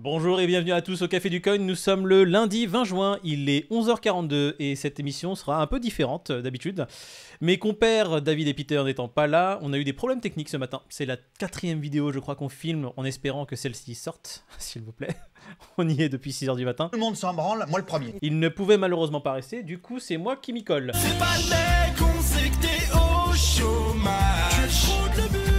Bonjour et bienvenue à tous au Café du Coin, nous sommes le lundi 20 juin, il est 11h42 et cette émission sera un peu différente d'habitude. Mes compères David et Peter n'étant pas là, on a eu des problèmes techniques ce matin. C'est la 4e vidéo je crois qu'on filme en espérant que celle-ci sorte, s'il vous plaît. On y est depuis 6h du matin. Tout le monde s'en branle, moi le premier. Il ne pouvait malheureusement pas rester, du coup c'est moi qui m'y colle. C'est pas les cons, c'est que t'es au chômage. Tu fraudes le bus.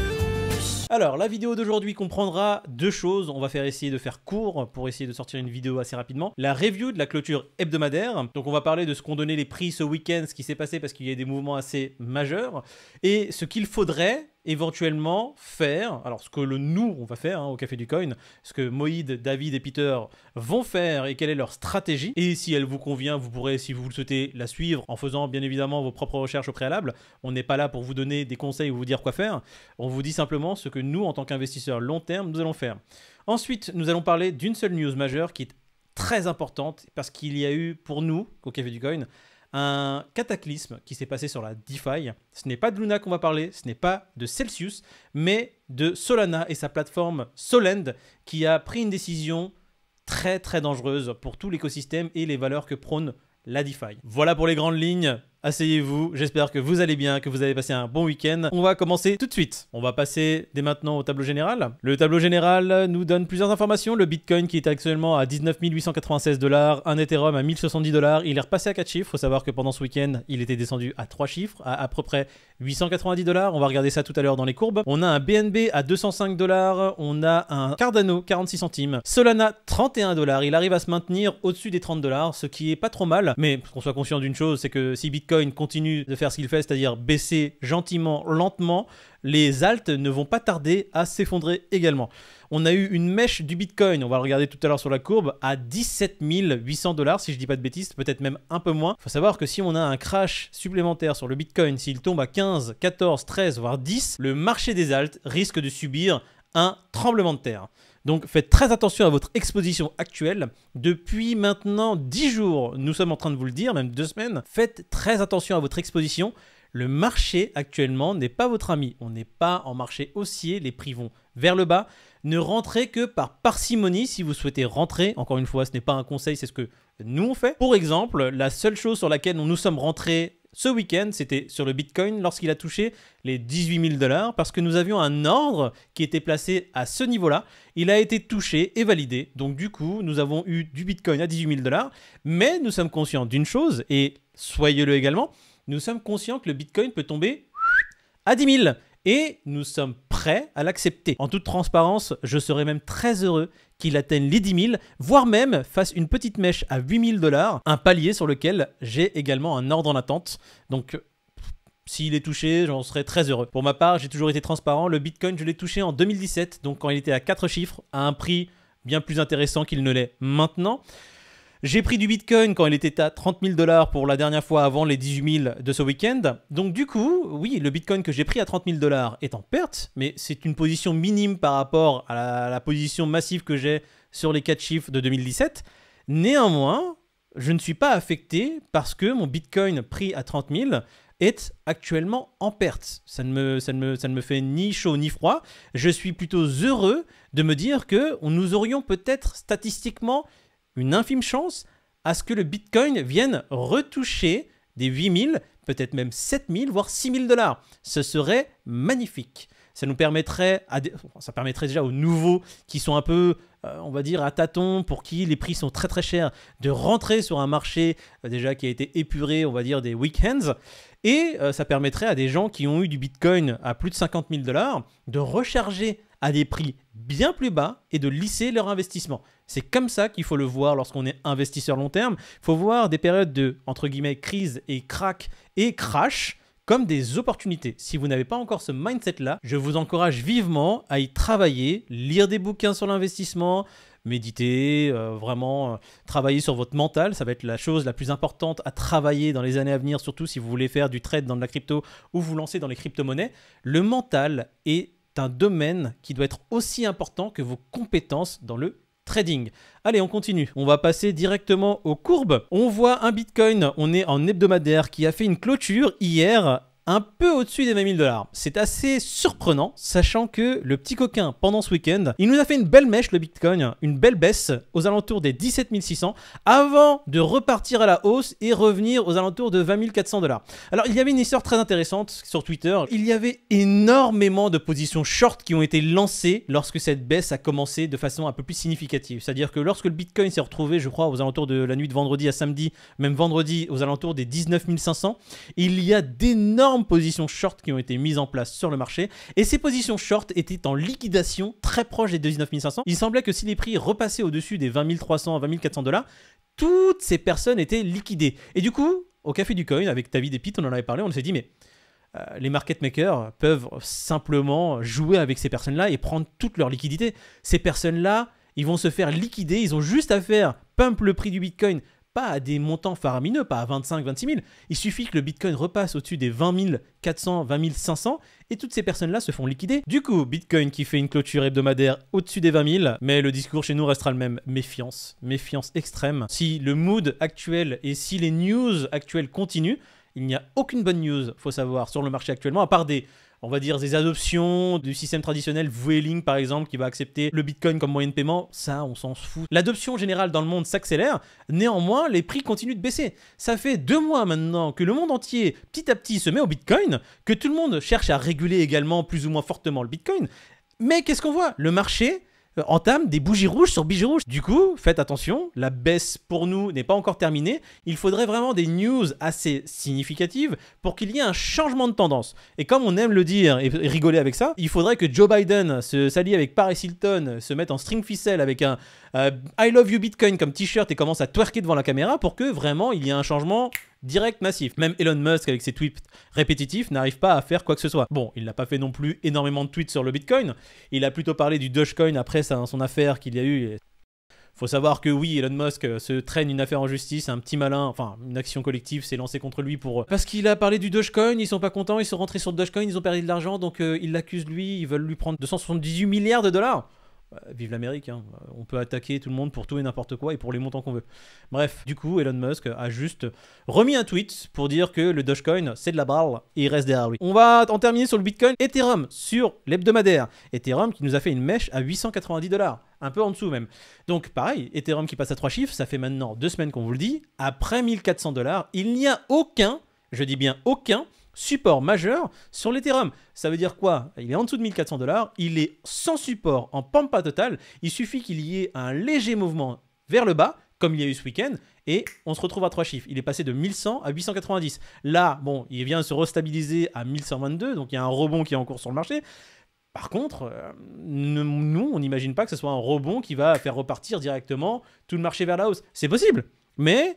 Alors, la vidéo d'aujourd'hui comprendra deux choses. On va essayer de faire court pour essayer de sortir une vidéo assez rapidement. La review de la clôture hebdomadaire. Donc, on va parler de ce qu'ont donné les prix ce week-end, ce qui s'est passé parce qu'il y a des mouvements assez majeurs. Et ce qu'il faudrait éventuellement faire, alors ce que nous on va faire au Café du Coin, ce que Moïd, David et Peter vont faire et quelle est leur stratégie, et si elle vous convient, vous pourrez, si vous le souhaitez, la suivre en faisant bien évidemment vos propres recherches au préalable. On n'est pas là pour vous donner des conseils ou vous dire quoi faire, on vous dit simplement ce que nous en tant qu'investisseurs long terme nous allons faire. Ensuite nous allons parler d'une seule news majeure qui est très importante parce qu'il y a eu pour nous au Café du Coin un cataclysme qui s'est passé sur la DeFi. Ce n'est pas de Luna qu'on va parler, ce n'est pas de Celsius, mais de Solana et sa plateforme Solend qui a pris une décision très très dangereuse pour tout l'écosystème et les valeurs que prône la DeFi. Voilà pour les grandes lignes. Asseyez-vous, j'espère que vous allez bien, que vous avez passé un bon week-end. On va commencer tout de suite. On va passer dès maintenant au tableau général. Le tableau général nous donne plusieurs informations. Le Bitcoin qui est actuellement à 19 896 $, un Ethereum à 1070 $. Il est repassé à 4 chiffres. Il faut savoir que pendant ce week-end, il était descendu à 3 chiffres, à peu près 890 $. On va regarder ça tout à l'heure dans les courbes. On a un BNB à 205 $. On a un Cardano 46 centimes. Solana 31 $. Il arrive à se maintenir au-dessus des 30 $, ce qui est pas trop mal. Mais qu'on soit conscient d'une chose, c'est que si Bitcoin continue de faire ce qu'il fait, c'est-à-dire baisser gentiment, lentement, les alts ne vont pas tarder à s'effondrer également. On a eu une mèche du Bitcoin, on va le regarder tout à l'heure sur la courbe, à 17 800 $, si je dis pas de bêtises, peut-être même un peu moins. Il faut savoir que si on a un crash supplémentaire sur le Bitcoin, s'il tombe à 15, 14, 13, voire 10, le marché des alts risque de subir un tremblement de terre. Donc faites très attention à votre exposition actuelle. Depuis maintenant 10 jours, nous sommes en train de vous le dire, même 2 semaines, faites très attention à votre exposition. Le marché actuellement n'est pas votre ami. On n'est pas en marché haussier, les prix vont vers le bas. Ne rentrez que par parcimonie si vous souhaitez rentrer. Encore une fois, ce n'est pas un conseil, c'est ce que nous on fait. Pour exemple, la seule chose sur laquelle nous sommes rentrés ce week-end, c'était sur le Bitcoin lorsqu'il a touché les 18 000 $ parce que nous avions un ordre qui était placé à ce niveau-là. Il a été touché et validé. Donc du coup, nous avons eu du Bitcoin à 18 000 $. Mais nous sommes conscients d'une chose, et soyez-le également, nous sommes conscients que le Bitcoin peut tomber à 10 000 et nous sommes prêts à l'accepter. En toute transparence, je serais même très heureux qu'il atteigne les 10 000, voire même fasse une petite mèche à 8 000 $, un palier sur lequel j'ai également un ordre en attente. Donc, s'il est touché, j'en serais très heureux. Pour ma part, j'ai toujours été transparent. Le Bitcoin, je l'ai touché en 2017, donc quand il était à 4 chiffres, à un prix bien plus intéressant qu'il ne l'est maintenant. J'ai pris du Bitcoin quand il était à 30 000 $ pour la dernière fois avant les 18 000 de ce week-end. Donc du coup, oui, le Bitcoin que j'ai pris à 30 000 $ est en perte, mais c'est une position minime par rapport à la position massive que j'ai sur les 4 chiffres de 2017. Néanmoins, je ne suis pas affecté parce que mon Bitcoin pris à 30 000 est actuellement en perte. Ça ne me fait ni chaud ni froid. Je suis plutôt heureux de me dire que nous aurions peut-être statistiquement une infime chance à ce que le Bitcoin vienne retoucher des 8 000, peut-être même 7 000, voire 6 000 $. Ce serait magnifique. Ça nous permettrait, ça permettrait déjà aux nouveaux qui sont un peu, on va dire, à tâtons, pour qui les prix sont très très chers, de rentrer sur un marché déjà qui a été épuré, on va dire, des week-ends. Et ça permettrait à des gens qui ont eu du Bitcoin à plus de 50 000 $ de recharger à des prix bien plus bas et de lisser leur investissement. C'est comme ça qu'il faut le voir lorsqu'on est investisseur long terme. Il faut voir des périodes de, entre guillemets, crise et crack et crash comme des opportunités. Si vous n'avez pas encore ce mindset-là, je vous encourage vivement à y travailler, lire des bouquins sur l'investissement, méditer, vraiment travailler sur votre mental. Ça va être la chose la plus importante à travailler dans les années à venir, surtout si vous voulez faire du trade dans de la crypto ou vous lancer dans les crypto-monnaies. Le mental est un domaine qui doit être aussi important que vos compétences dans le trading. Allez, on continue. On va passer directement aux courbes. On voit un Bitcoin, on est en hebdomadaire, qui a fait une clôture hier un peu au-dessus des 20 000 $. C'est assez surprenant, sachant que le petit coquin, pendant ce week-end, il nous a fait une belle mèche, le Bitcoin, une belle baisse aux alentours des 17 600, avant de repartir à la hausse et revenir aux alentours de 20 400 $. Alors, il y avait une histoire très intéressante sur Twitter. Il y avait énormément de positions short qui ont été lancées lorsque cette baisse a commencé de façon un peu plus significative. C'est-à-dire que lorsque le Bitcoin s'est retrouvé, je crois, aux alentours de la nuit de vendredi à samedi, même vendredi, aux alentours des 19 500, il y a d'énormes positions short qui ont été mises en place sur le marché. Et ces positions short étaient en liquidation très proche des 19 500. Il semblait que si les prix repassaient au-dessus des 20 300 à 20 400 $, toutes ces personnes étaient liquidées. Et du coup, au Café du Coin, avec David et Pete, on en avait parlé, on s'est dit, mais les market makers peuvent simplement jouer avec ces personnes-là et prendre toute leur liquidité. Ces personnes-là, ils vont se faire liquider, ils ont juste à faire pump le prix du Bitcoin, pas à des montants faramineux, pas à 25 26 000. Il suffit que le Bitcoin repasse au-dessus des 20 400, 20 500 et toutes ces personnes-là se font liquider. Du coup, Bitcoin qui fait une clôture hebdomadaire au-dessus des 20 000, mais le discours chez nous restera le même. Méfiance, méfiance extrême. Si le mood actuel et si les news actuelles continuent, il n'y a aucune bonne news, faut savoir, sur le marché actuellement, à part on va dire des adoptions du système traditionnel, Vueling par exemple, qui va accepter le Bitcoin comme moyen de paiement. Ça, on s'en fout. L'adoption générale dans le monde s'accélère. Néanmoins, les prix continuent de baisser. Ça fait 2 mois maintenant que le monde entier, petit à petit, se met au Bitcoin, que tout le monde cherche à réguler également plus ou moins fortement le Bitcoin. Mais qu'est-ce qu'on voit? Le marché entame des bougies rouges sur bougies rouges. Du coup, faites attention, la baisse pour nous n'est pas encore terminée. Il faudrait vraiment des news assez significatives pour qu'il y ait un changement de tendance. Et comme on aime le dire et rigoler avec ça, il faudrait que Joe Biden s'allie avec Paris Hilton, se mette en string ficelle avec un I love you Bitcoin comme t-shirt et commence à twerker devant la caméra pour que vraiment il y ait un changement direct massif. Même Elon Musk avec ses tweets répétitifs n'arrive pas à faire quoi que ce soit. Bon, il n'a pas fait non plus énormément de tweets sur le Bitcoin. Il a plutôt parlé du Dogecoin après son affaire qu'il y a eu. Faut savoir que oui, Elon Musk se traîne une affaire en justice, un petit malin, enfin une action collective s'est lancée contre lui parce qu'il a parlé du Dogecoin, ils sont pas contents, ils sont rentrés sur le Dogecoin, ils ont perdu de l'argent, donc ils l'accusent lui, ils veulent lui prendre 278 milliards de $. Vive l'Amérique, hein. On peut attaquer tout le monde pour tout et n'importe quoi et pour les montants qu'on veut. Bref, du coup, Elon Musk a juste remis un tweet pour dire que le Dogecoin, c'est de la balle et il reste derrière lui. On va en terminer sur le Bitcoin. Ethereum, sur l'hebdomadaire. Ethereum qui nous a fait une mèche à 890 $. Un peu en dessous même. Donc pareil, Ethereum qui passe à 3 chiffres, ça fait maintenant 2 semaines qu'on vous le dit. Après 1400 $, il n'y a aucun, je dis bien aucun, support majeur sur l'Ethereum. Ça veut dire quoi? Il est en dessous de 1400 $, il est sans support en pampa total, il suffit qu'il y ait un léger mouvement vers le bas, comme il y a eu ce week-end, et on se retrouve à 3 chiffres. Il est passé de 1100 à 890. Là, bon, il vient se restabiliser à 1122, donc il y a un rebond qui est en cours sur le marché. Par contre, nous, on n'imagine pas que ce soit un rebond qui va faire repartir directement tout le marché vers la hausse. C'est possible, mais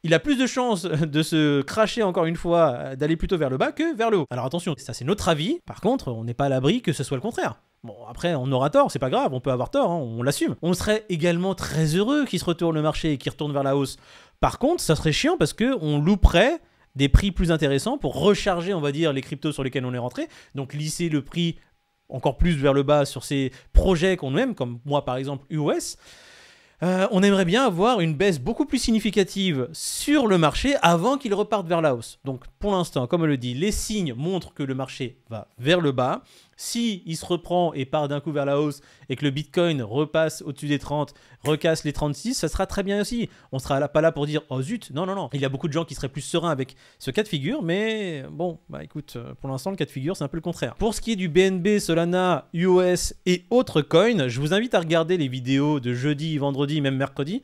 il a plus de chances de se crasher encore une fois, d'aller plutôt vers le bas que vers le haut. Alors attention, ça c'est notre avis. Par contre, on n'est pas à l'abri que ce soit le contraire. Bon, après, on aura tort, c'est pas grave, on peut avoir tort, hein, on l'assume. On serait également très heureux qu'il se retourne le marché et qu'il retourne vers la hausse. Par contre, ça serait chiant parce qu'on louperait des prix plus intéressants pour recharger, on va dire, les cryptos sur lesquels on est rentré. Donc lisser le prix encore plus vers le bas sur ces projets qu'on aime, comme moi par exemple UOS. On aimerait bien avoir une baisse beaucoup plus significative sur le marché avant qu'il reparte vers la hausse. Donc pour l'instant, comme on le dit, les signes montrent que le marché va vers le bas. Si il se reprend et part d'un coup vers la hausse et que le Bitcoin repasse au-dessus des 30, recasse les 36, ça sera très bien aussi. On sera pas là pour dire « Oh zut !» Non, non, non. Il y a beaucoup de gens qui seraient plus sereins avec ce cas de figure, mais bon, bah écoute, pour l'instant, le cas de figure, c'est un peu le contraire. Pour ce qui est du BNB, Solana, UOS et autres coins, je vous invite à regarder les vidéos de jeudi, vendredi, même mercredi.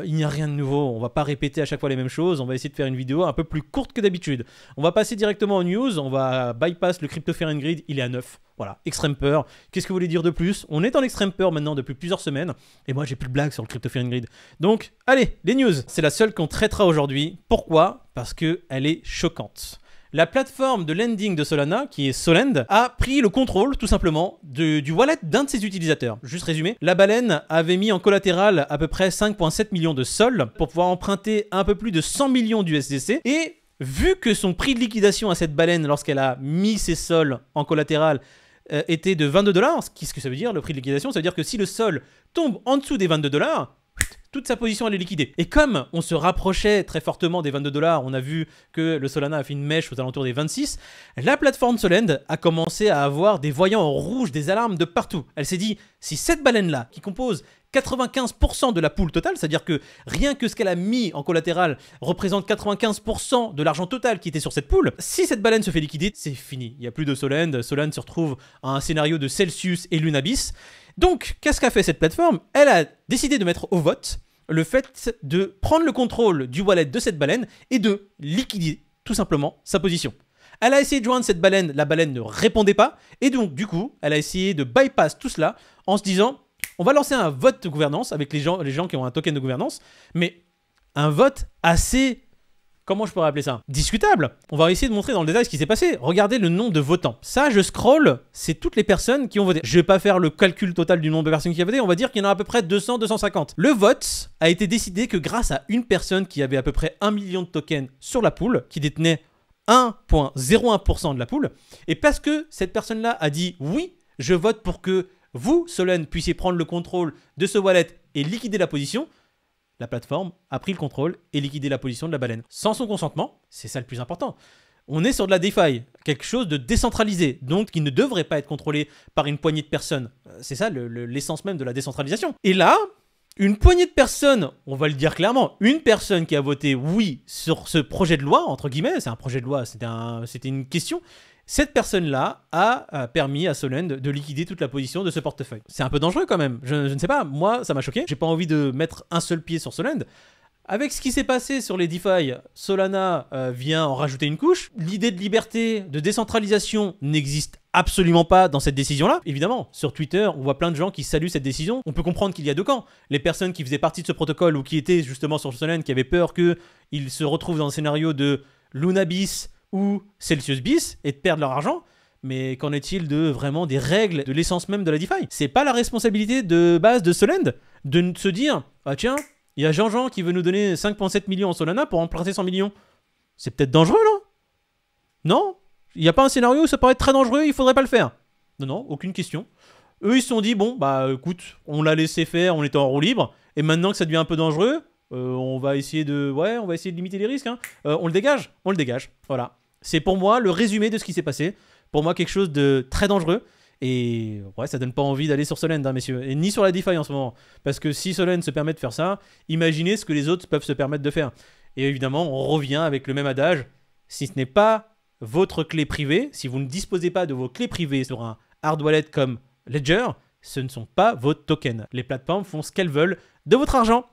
Il n'y a rien de nouveau, on va pas répéter à chaque fois les mêmes choses, on va essayer de faire une vidéo un peu plus courte que d'habitude. On va passer directement aux news, on va bypass le Crypto Fear and Greed, il est à 9. Voilà, extrême peur. Qu'est-ce que vous voulez dire de plus? On est en extrême peur maintenant depuis plusieurs semaines, et moi j'ai plus de blagues sur le Crypto Fear and Greed. Donc, allez, les news. C'est la seule qu'on traitera aujourd'hui. Pourquoi? Parce qu'elle est choquante. La plateforme de lending de Solana, qui est Solend, a pris le contrôle, tout simplement, du wallet d'un de ses utilisateurs. Juste résumé, la baleine avait mis en collatéral à peu près 5,7 millions de sol pour pouvoir emprunter un peu plus de 100 millions d'USDC. Et vu que son prix de liquidation à cette baleine, lorsqu'elle a mis ses sols en collatéral, était de 22 $, qu'est-ce que ça veut dire, le prix de liquidation? Ça veut dire que si le sol tombe en dessous des 22 $, toute sa position elle est liquidée. Et comme on se rapprochait très fortement des 22 $, on a vu que le Solana a fait une mèche aux alentours des 26, la plateforme Solend a commencé à avoir des voyants en rouge, des alarmes de partout. Elle s'est dit, si cette baleine-là, qui compose 95% de la pool totale, c'est-à-dire que rien que ce qu'elle a mis en collatéral représente 95% de l'argent total qui était sur cette pool, si cette baleine se fait liquider, c'est fini. Il n'y a plus de Solend, Solend se retrouve à un scénario de Celsius et Lunabis. Donc, qu'est-ce qu'a fait cette plateforme? Elle a décidé de mettre au vote le fait de prendre le contrôle du wallet de cette baleine et de liquider tout simplement sa position. Elle a essayé de joindre cette baleine, la baleine ne répondait pas, et donc du coup, elle a essayé de bypass tout cela en se disant, on va lancer un vote de gouvernance avec les gens qui ont un token de gouvernance, mais un vote assez... Comment je pourrais appeler ça? Discutable. On va essayer de montrer dans le détail ce qui s'est passé. Regardez le nombre de votants. Ça, je scroll, c'est toutes les personnes qui ont voté. Je vais pas faire le calcul total du nombre de personnes qui ont voté, on va dire qu'il y en a à peu près 200, 250. Le vote a été décidé que grâce à une personne qui avait à peu près 1 million de tokens sur la pool, qui détenait 1,01% de la pool, et parce que cette personne-là a dit oui, je vote pour que vous, Solend, puissiez prendre le contrôle de ce wallet et liquider la position, la plateforme a pris le contrôle et liquidé la position de la baleine. Sans son consentement, c'est ça le plus important. On est sur de la DeFi, quelque chose de décentralisé, donc qui ne devrait pas être contrôlé par une poignée de personnes. C'est ça l'essence même de la décentralisation. Et là, une poignée de personnes, on va le dire clairement, une personne qui a voté oui sur ce projet de loi, entre guillemets, c'est un projet de loi, c'était une question, cette personne-là a permis à Solend de liquider toute la position de ce portefeuille. C'est un peu dangereux quand même, je ne sais pas, moi ça m'a choqué, j'ai pas envie de mettre un seul pied sur Solend. Avec ce qui s'est passé sur les DeFi, Solana vient en rajouter une couche. L'idée de liberté, de décentralisation n'existe absolument pas dans cette décision-là. Évidemment, sur Twitter, on voit plein de gens qui saluent cette décision. On peut comprendre qu'il y a deux camps. Les personnes qui faisaient partie de ce protocole ou qui étaient justement sur Solana, qui avaient peur qu'ils se retrouvent dans un scénario de Lunabis ou Celsius bis et de perdre leur argent. Mais qu'en est-il de vraiment des règles, de l'essence même de la DeFi? C'est pas la responsabilité de base de Solend de se dire « Ah tiens, il y a Jean-Jean qui veut nous donner 5,7 millions en Solana pour emprunter 100 millions. C'est peut-être dangereux, là? Non? Il n'y a pas un scénario où ça paraît très dangereux, il faudrait pas le faire. Non, non, aucune question. Eux, ils se sont dit, bon, bah écoute, on l'a laissé faire, on était en roue libre, et maintenant que ça devient un peu dangereux, on va essayer de limiter les risques. Hein. On le dégage. Voilà. C'est pour moi le résumé de ce qui s'est passé. Pour moi, quelque chose de très dangereux. Et ouais, ça donne pas envie d'aller sur Solend, hein, messieurs. Et ni sur la DeFi en ce moment. Parce que si Solend se permet de faire ça, imaginez ce que les autres peuvent se permettre de faire. Et évidemment, on revient avec le même adage. Si ce n'est pas votre clé privée, si vous ne disposez pas de vos clés privées sur un hard wallet comme Ledger, ce ne sont pas vos tokens. Les plateformes font ce qu'elles veulent de votre argent.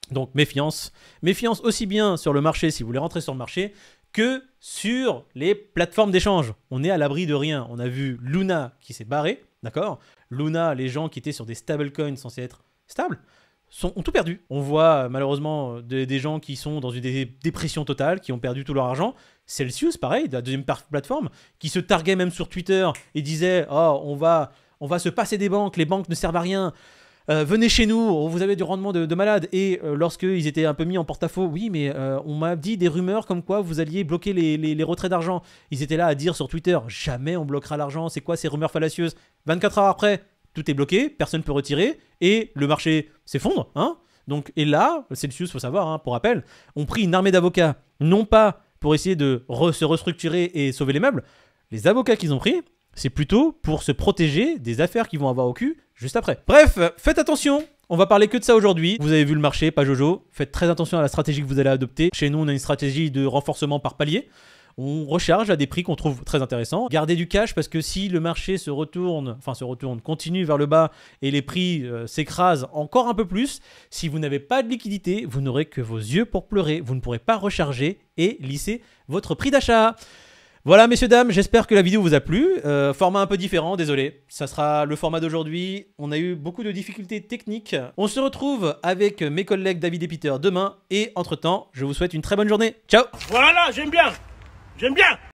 Donc méfiance. Méfiance aussi bien sur le marché, si vous voulez rentrer sur le marché, que sur les plateformes d'échange. On est à l'abri de rien. On a vu Luna qui s'est barré, d'accord? Luna, les gens qui étaient sur des stablecoins censés être stables, ont tout perdu. On voit malheureusement des gens qui sont dans une dépression totale, qui ont perdu tout leur argent. Celsius, pareil, la deuxième plateforme, qui se targuait même sur Twitter et disait « Oh, on va se passer des banques, les banques ne servent à rien. Venez chez nous, vous avez du rendement de malade. » Et lorsqu'ils étaient un peu mis en porte-à-faux, oui, mais on m'a dit des rumeurs comme quoi vous alliez bloquer les retraits d'argent. Ils étaient là à dire sur Twitter, jamais on bloquera l'argent, c'est quoi ces rumeurs fallacieuses? 24 heures après, tout est bloqué, personne ne peut retirer, et le marché s'effondre. Hein. Donc, et là, Celsius, il faut savoir, hein, pour rappel, ont pris une armée d'avocats, non pas pour essayer de se restructurer et sauver les meubles. Les avocats qu'ils ont pris, c'est plutôt pour se protéger des affaires qu'ils vont avoir au cul juste après. Bref, faites attention, on va parler que de ça aujourd'hui. Vous avez vu le marché, pas Jojo. Faites très attention à la stratégie que vous allez adopter. Chez nous, on a une stratégie de renforcement par palier. On recharge à des prix qu'on trouve très intéressants. Gardez du cash parce que si le marché continue vers le bas et les prix s'écrasent encore un peu plus, si vous n'avez pas de liquidité, vous n'aurez que vos yeux pour pleurer. Vous ne pourrez pas recharger et lisser votre prix d'achat. Voilà, messieurs, dames, j'espère que la vidéo vous a plu. Format un peu différent, désolé. Ça sera le format d'aujourd'hui. On a eu beaucoup de difficultés techniques. On se retrouve avec mes collègues David et Peter demain. Et entre-temps, je vous souhaite une très bonne journée. Ciao! Voilà, j'aime bien.